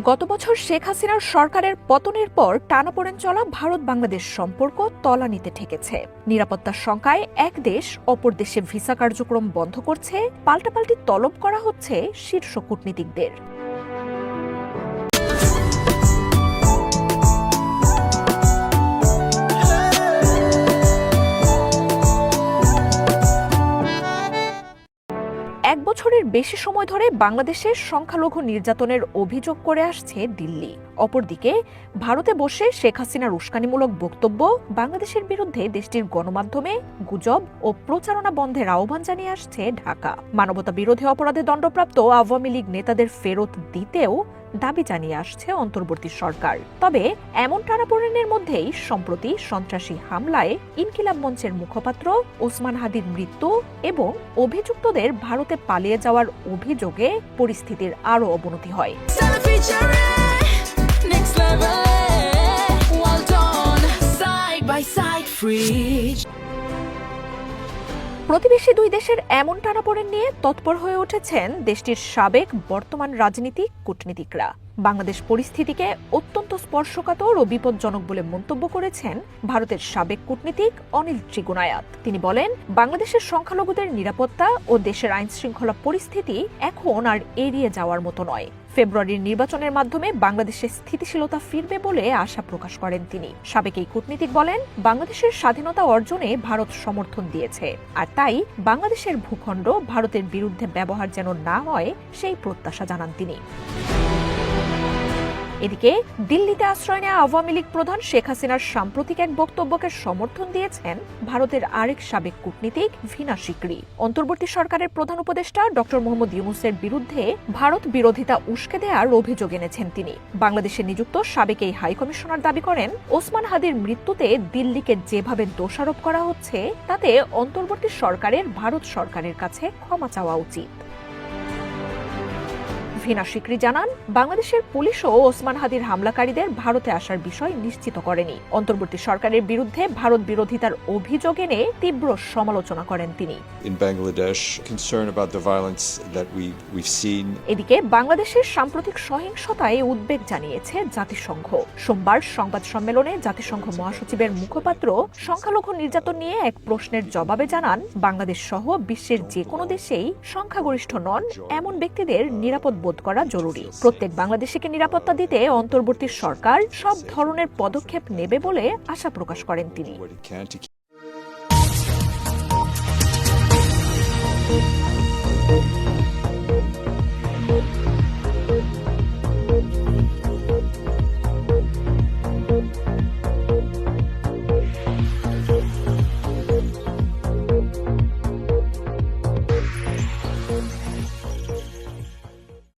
গত বছর শেখ হাসিনার সরকারের পতনের পর টানাপোড়েন চলা ভারত বাংলাদেশ সম্পর্ক তলানিতে ঠেকেছে। নিরাপত্তার শঙ্কায় এক দেশ অপর দেশে ভিসা কার্যক্রম বন্ধ করছে, পাল্টাপাল্টি তলব করা হচ্ছে শীর্ষ কূটনীতিকদের। এক বছরের বেশি সময় ধরে বাংলাদেশের সংখ্যালঘু নির্যাতনের অভিযোগ করে আসছে দিল্লি। অপরদিকে ভারতে বসে শেখ হাসিনার উস্কানিমূলক বক্তব্য, বাংলাদেশের বিরুদ্ধে দেশটির গণমাধ্যমে গুজব ও প্রচারণা বন্ধের আহ্বান জানিয়ে আসছে ঢাকা। মানবতা বিরোধী অপরাধে দণ্ডপ্রাপ্ত আওয়ামী লীগ নেতাদের ফেরত দিতেও দাবি জানিয়ে আসছে অন্তর্বর্তী সরকার। তবে এমন টানাপোড়েনের মধ্যেই সম্প্রতি সন্ত্রাসী হামলায় ইনকিলাব মঞ্চের মুখপাত্র ওসমান হাদির মৃত্যু এবং অভিযুক্তদের ভারতে পালিয়ে যাওয়ার অভিযোগে পরিস্থিতির আরও অবনতি হয়। প্রতিবেশী দুই দেশের এমন টানাপোড়েন নিয়ে তৎপর হয়ে উঠেছেন দেশটির সাবেক বর্তমান রাজনীতিক কূটনীতিকরা। বাংলাদেশ পরিস্থিতিকে অত্যন্ত স্পর্শকাতর ও বিপজ্জনক বলে মন্তব্য করেছেন ভারতের সাবেক কূটনীতিক অনিল ত্রিগুনায়াত। তিনি বলেন, বাংলাদেশের সংখ্যালঘুদের নিরাপত্তা ও দেশের আইনশৃঙ্খলা পরিস্থিতি এখন আর এড়িয়ে যাওয়ার মতো নয়। ফেব্রুয়ারির নির্বাচনের মাধ্যমে বাংলাদেশের স্থিতিশীলতা ফিরবে বলে আশা প্রকাশ করেন তিনি। সাবেক এই কূটনীতিক বলেন, বাংলাদেশের স্বাধীনতা অর্জনে ভারত সমর্থন দিয়েছে, আর তাই বাংলাদেশের ভূখণ্ড ভারতের বিরুদ্ধে ব্যবহার যেন না হয় সেই প্রত্যাশা জানান তিনি। এদিকে দিল্লিতে আশ্রয় নেওয়া আওয়ামী লীগ প্রধান শেখ হাসিনার সাম্প্রতিক এক বক্তব্যকে সমর্থন দিয়েছেন ভারতের আরেক সাবেক কূটনীতিক ভীনা সিকরি। অন্তর্বর্তী সরকারের প্রধান উপদেষ্টা ডক্টর মোহাম্মদ ইউনূসের বিরুদ্ধে ভারত বিরোধিতা উস্কে দেওয়ার অভিযোগ এনেছেন তিনি। বাংলাদেশে নিযুক্ত সাবেক এই হাইকমিশনার দাবি করেন, ওসমান হাদির মৃত্যুতে দিল্লিকে যেভাবে দোষারোপ করা হচ্ছে তাতে অন্তর্বর্তী সরকারের ভারত সরকারের কাছে ক্ষমা চাওয়া উচিত। ভীনা সিকরি জানান, বাংলাদেশের পুলিশও ওসমান হাদির হামলাকারীদের ভারতে আসার বিষয় নিশ্চিত করেনি। অন্তর্বর্তী সরকারের বিরুদ্ধে ভারত বিরোধিতার অভিযোগ এনে তীব্র সমালোচনা করেন তিনি। এদিকে বাংলাদেশের সাম্প্রতিক সহিংসতায় উদ্বেগ জানিয়েছে জাতিসংঘ। সোমবার সংবাদ সম্মেলনে জাতিসংঘ মহাসচিবের মুখপাত্র সংখ্যালঘু নির্যাতন নিয়ে এক প্রশ্নের জবাবে জানান, বাংলাদেশ সহ বিশ্বের যে কোনো দেশেই সংখ্যাগরিষ্ঠ নন এমন ব্যক্তিদের নিরাপদ বোধ করা জরুরি। প্রত্যেক বাংলাদেশিকে নিরাপত্তা দিতে অন্তর্বর্তী সরকার সব ধরনের পদক্ষেপ নেবে বলে আশা প্রকাশ করেন তিনি।